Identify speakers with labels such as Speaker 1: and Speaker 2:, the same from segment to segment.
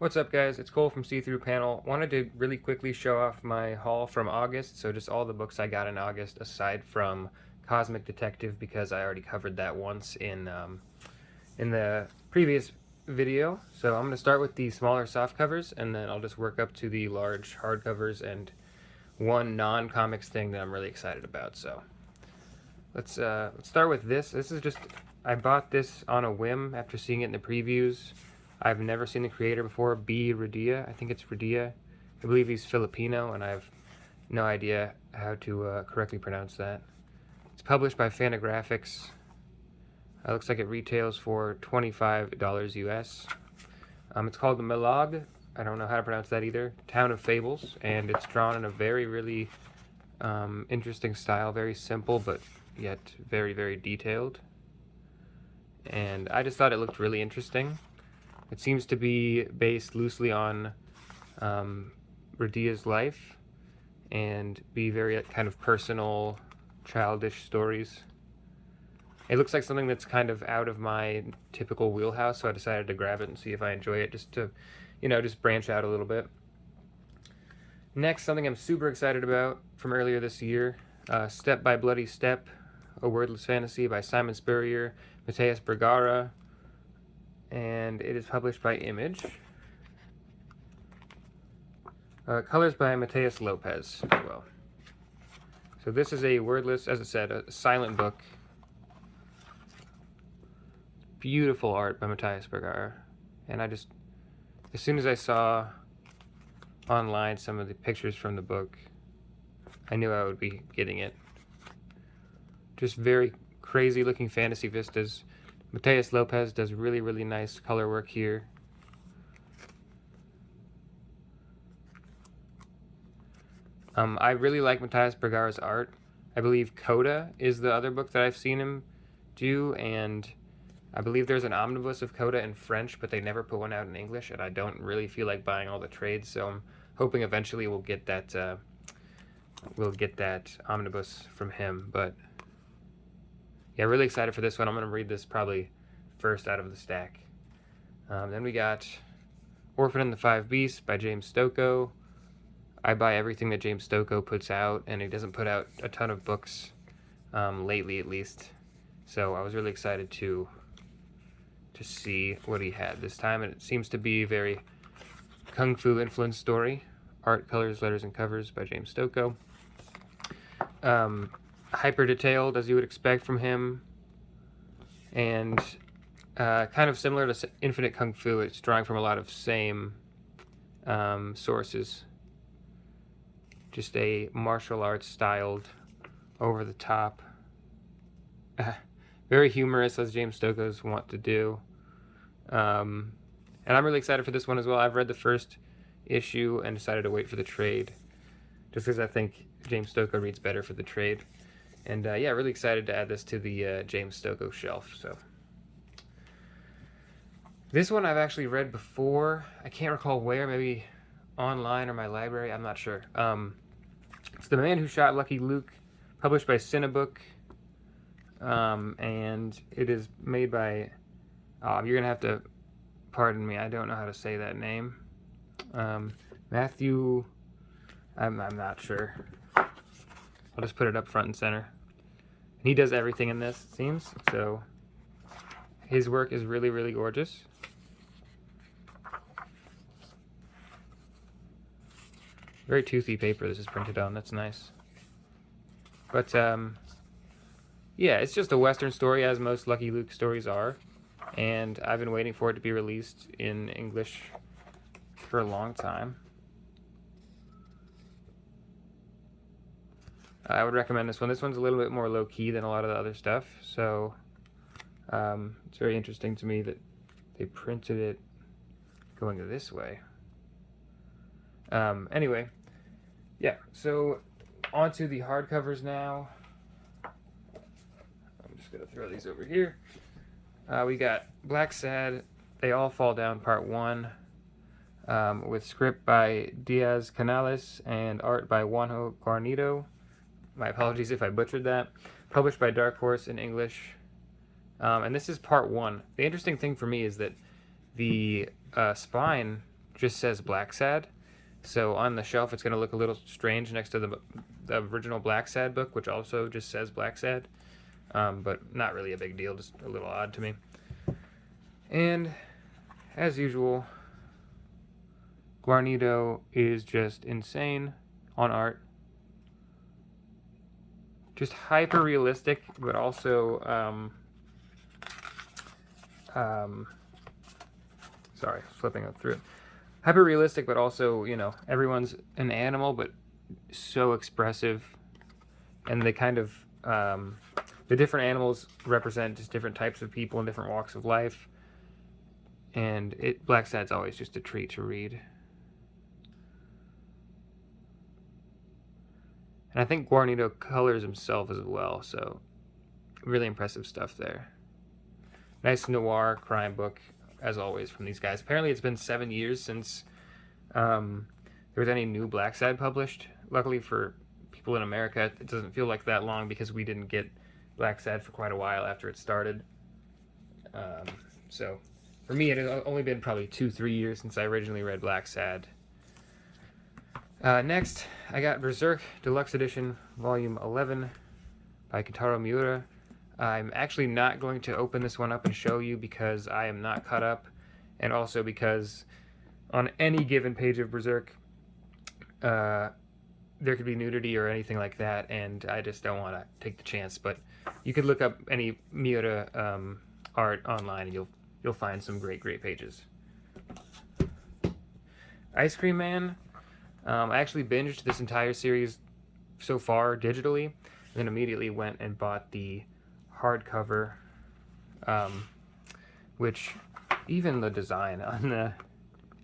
Speaker 1: What's up, guys? It's Cole from See-Through Panel. Wanted to really quickly show off my haul from August, so just all the books I got in August aside from Cosmic Detective, because I already covered that once in the previous video. So I'm going to start with the smaller soft covers, and then I'll just work up to the large hardcovers and one non-comics thing that I'm really excited about. So let's start with this. I bought this on a whim after seeing it in the previews. I've never seen the creator before, B. Radia. I think it's Radia. I believe he's Filipino, and I have no idea how to correctly pronounce that. It's published by Fantagraphics. It looks like it retails for $25 US. It's called the Melag. I don't know how to pronounce that either. Town of Fables, and it's drawn in a really interesting style. Very simple, but yet very detailed. And I just thought it looked really interesting. It seems to be based loosely on Radia's life and be very kind of personal, childish stories. It looks like something that's kind of out of my typical wheelhouse, so I decided to grab it and see if I enjoy it, just to, just branch out a little bit. Next, something I'm super excited about from earlier this year, Step by Bloody Step, A Wordless Fantasy by Simon Spurrier, Matthias Bergara, and it is published by Image. Colors by Mateus Lopez as well. So this is a wordless, as I said, a silent book. Beautiful art by Matthias Bergara. And as soon as I saw online some of the pictures from the book, I knew I would be getting it. Just very crazy looking fantasy vistas. Matthias Lopez does really nice color work here. I really like Matthias Bergara's art. I believe Coda is the other book that I've seen him do, and I believe there's an omnibus of Coda in French, but they never put one out in English, and I don't really feel like buying all the trades, so I'm hoping eventually we'll get that omnibus from him. But yeah, really excited for this one. I'm going to read this probably first out of the stack. Then we got Orphan and the Five Beasts by James Stokoe. I buy everything that James Stokoe puts out, and he doesn't put out a ton of books, lately at least. So I was really excited to see what he had this time, and it seems to be a very kung fu influenced story. Art, colors, letters, and covers by James Stokoe. Hyper detailed, as you would expect from him, and kind of similar to Infinite Kung Fu. It's drawing from a lot of same sources. Just a martial arts styled, over the top, very humorous, as James Stokoe's want to do. And I'm really excited for this one as well. I've read the first issue and decided to wait for the trade, just because I think James Stokoe reads better for the trade. And yeah, really excited to add this to the James Stokoe shelf. So this one I've actually read before. I can't recall where, maybe online or my library, I'm not sure. It's The Man Who Shot Lucky Luke, published by Cinebook. And it is made by, you're gonna have to pardon me, I don't know how to say that name. Matthew, I'm not sure. I'll just put it up front and center. He does everything in this, it seems, so his work is really gorgeous. Very toothy paper this is printed on, that's nice. But yeah, it's just a Western story, as most Lucky Luke stories are, and I've been waiting for it to be released in English for a long time. I would recommend this one. This one's a little bit more low-key than a lot of the other stuff, so it's very interesting to me that they printed it going this way. Anyway, yeah, so on to the hardcovers now. I'm just going to throw these over here. We got Black Sad, They All Fall Down Part 1, with script by Diaz Canales and art by Juanjo Guarnido. My apologies if I butchered that. Published by Dark Horse in English. And this is part 1. The interesting thing for me is that the spine just says Black Sad. So on the shelf, it's going to look a little strange next to the original Black Sad book, which also just says Black Sad. But not really a big deal, just a little odd to me. And as usual, Guarnido is just insane on art. Just hyper realistic, but also sorry, flipping through it. Hyper realistic, but also, you know, everyone's an animal, but so expressive, and they kind of the different animals represent just different types of people in different walks of life. And Black Sad's always just a treat to read. And I think Guarnido colors himself as well, so really impressive stuff there. Nice noir crime book, as always, from these guys. Apparently it's been 7 years since there was any new Black Sad published. Luckily for people in America, it doesn't feel like that long because we didn't get Black Sad for quite a while after it started. So for me, it has only been probably 2-3 years since I originally read Black Sad. Next, I got Berserk Deluxe Edition, Volume 11 by Kentaro Miura. I'm actually not going to open this one up and show you because I am not caught up, and also because on any given page of Berserk, there could be nudity or anything like that, and I just don't want to take the chance. But you could look up any Miura art online, and you'll find some great pages. Ice Cream Man. I actually binged this entire series so far digitally, and then immediately went and bought the hardcover, which even the design on the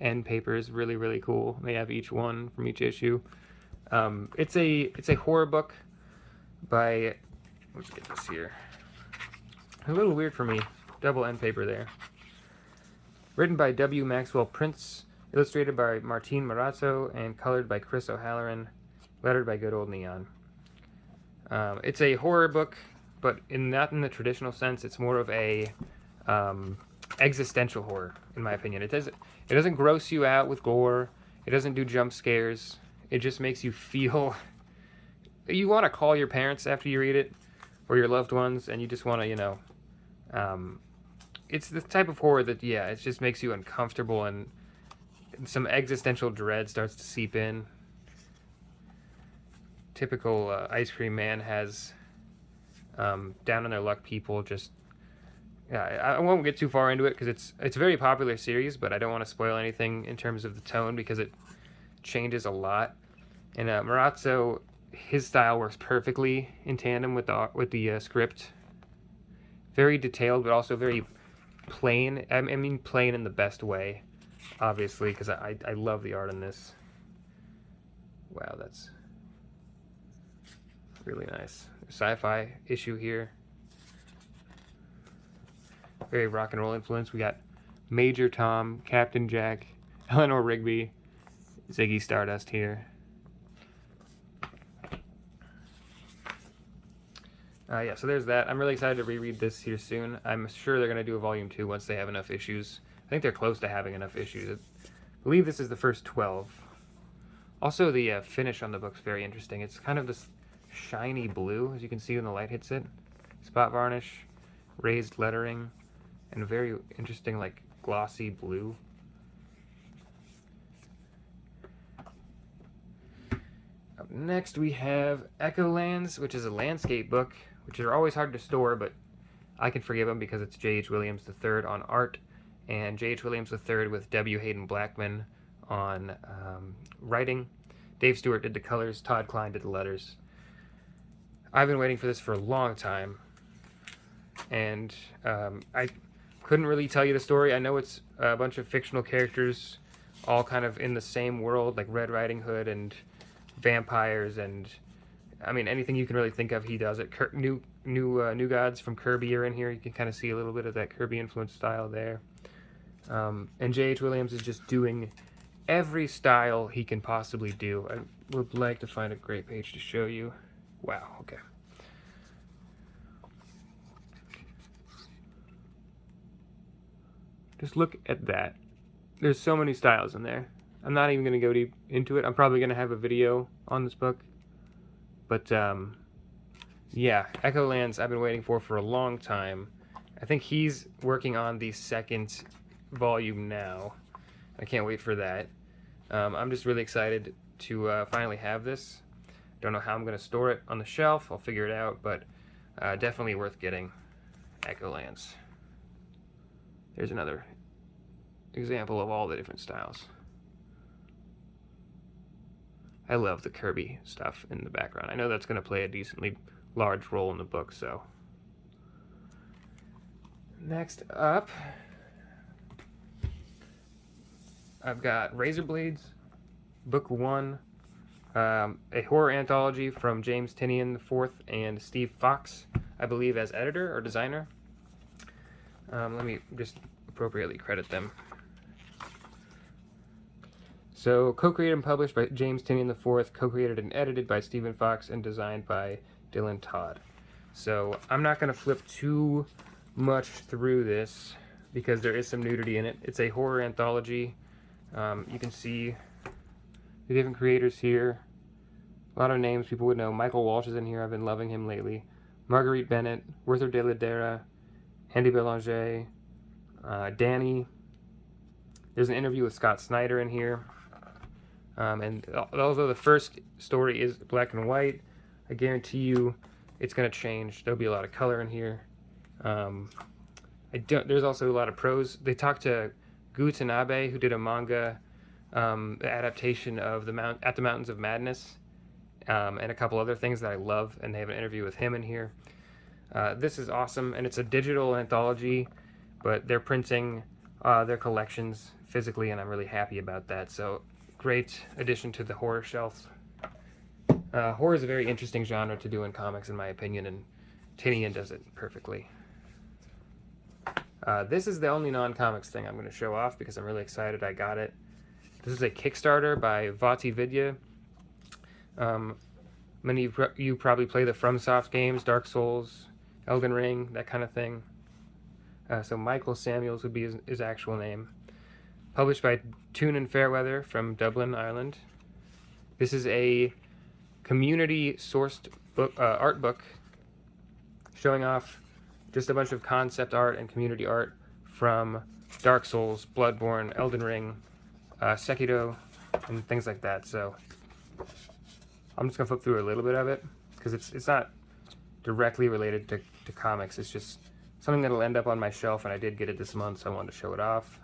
Speaker 1: end paper is really cool. They have each one from each issue. It's a horror book by, let's get this here. A little weird for me. Double end paper there. Written by W. Maxwell Prince. Illustrated by Martin Marazzo and colored by Chris O'Halloran, lettered by Good Old Neon. It's a horror book, but not in the traditional sense. It's more of a existential horror, in my opinion. It doesn't gross you out with gore. It doesn't do jump scares. It just makes you feel. You want to call your parents after you read it, or your loved ones, and you just want to, you know. It's the type of horror that, yeah, it just makes you uncomfortable, and some existential dread starts to seep in. Typical Ice Cream Man has down on their luck people. Just I won't get too far into it because it's a very popular series, but I don't want to spoil anything in terms of the tone because it changes a lot. And Marazzo, his style works perfectly in tandem with the script. Very detailed, but also very plain. I mean, plain in the best way. Obviously, because I love the art in this. Wow, that's really nice. Sci-fi issue here. Very rock and roll influence. We got Major Tom, Captain Jack, Eleanor Rigby, Ziggy Stardust here. Yeah, so there's that. I'm really excited to reread this here soon. I'm sure they're going to do a volume 2 once they have enough issues. I think they're close to having enough issues. I believe this is the first 12. Also, the finish on the book's very interesting. It's kind of this shiny blue, as you can see when the light hits it. Spot varnish, raised lettering, and very interesting, like, glossy blue. Up next, we have Echolands, which is a landscape book, which are always hard to store, but I can forgive them because it's J.H. Williams III on art, and J.H. Williams III with W. Hayden Blackman on writing. Dave Stewart did the colors, Todd Klein did the letters. I've been waiting for this for a long time, and I couldn't really tell you the story. I know it's a bunch of fictional characters all kind of in the same world, like Red Riding Hood and vampires, and I mean anything you can really think of, he does it. New Gods from Kirby are in here. You can kind of see a little bit of that Kirby influence style there. And J.H. Williams is just doing every style he can possibly do. I would like to find a great page to show you. Wow, okay. Just look at that. There's so many styles in there. I'm not even going to go deep into it. I'm probably going to have a video on this book. But, yeah, Echolands I've been waiting for a long time. I think he's working on the second volume now. I can't wait for that. I'm just really excited to finally have this. Don't know how I'm going to store it on the shelf. I'll figure it out, but definitely worth getting. Echolands. There's another example of all the different styles. I love the Kirby stuff in the background. I know that's going to play a decently large role in the book, so. Next up, I've got Razorblades, Book 1, a horror anthology from James Tynion IV and Steve Fox, I believe, as editor or designer. Let me just appropriately credit them. So, co-created and published by James Tynion IV, co-created and edited by Stephen Fox, and designed by Dylan Todd. So, I'm not going to flip too much through this because there is some nudity in it. It's a horror anthology. You can see the different creators here. A lot of names people would know. Michael Walsh is in here. I've been loving him lately. Marguerite Bennett, Werther de la Dera, Andy Belanger, Danny. There's an interview with Scott Snyder in here. And although the first story is black and white, I guarantee you it's going to change. There'll be a lot of color in here. There's also a lot of prose. They talked to Gu Tanabe, who did a manga adaptation of At the Mountains of Madness, and a couple other things that I love, and they have an interview with him in here. This is awesome, and it's a digital anthology, but they're printing their collections physically, and I'm really happy about that. So, great addition to the horror shelf. Horror is a very interesting genre to do in comics, in my opinion, and Tynion does it perfectly. This is the only non-comics thing I'm going to show off because I'm really excited I got it. This is a Kickstarter by Vati Vidya. Many of you probably play the FromSoft games, Dark Souls, Elden Ring, that kind of thing. So Michael Samuels would be his actual name. Published by Toon and Fairweather from Dublin, Ireland. This is a community-sourced book, art book showing off just a bunch of concept art and community art from Dark Souls, Bloodborne, Elden Ring, Sekiro, and things like that. So I'm just gonna flip through a little bit of it because it's not directly related to comics. It's just something that'll end up on my shelf, and I did get it this month, so I wanted to show it off.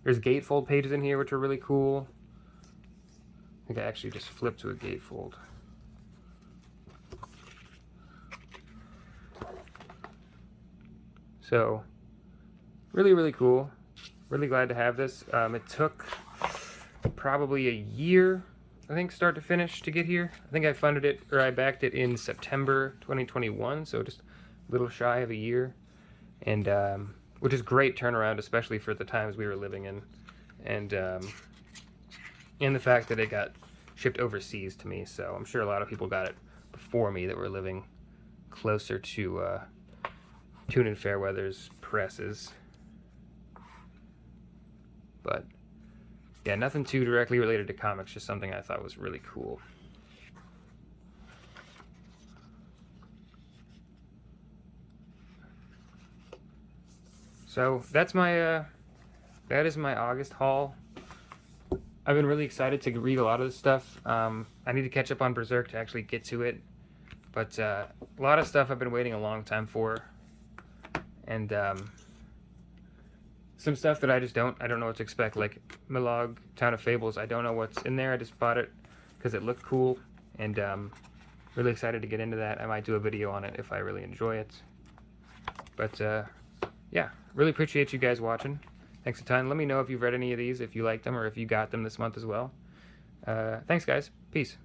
Speaker 1: There's gatefold pages in here, which are really cool. I think I actually just flipped to a gatefold. So, really, really cool. Really glad to have this. It took probably a year, I think, start to finish to get here. I think I funded it, or I backed it in September 2021, so just a little shy of a year. And, which is great turnaround, especially for the times we were living in. And the fact that it got shipped overseas to me, so I'm sure a lot of people got it before me that were living closer to Toon and Fairweather's presses. But yeah, nothing too directly related to comics, just something I thought was really cool. So that's that is my August haul. I've been really excited to read a lot of this stuff. I need to catch up on Berserk to actually get to it, but a lot of stuff I've been waiting a long time for, and some stuff that I don't know what to expect, like Milog, Town of Fables. I don't know what's in there. I just bought it because it looked cool, and really excited to get into that. I might do a video on it if I really enjoy it. But yeah, really appreciate you guys watching. Thanks a ton. Let me know if you've read any of these, if you liked them, or if you got them this month as well. Thanks, guys. Peace.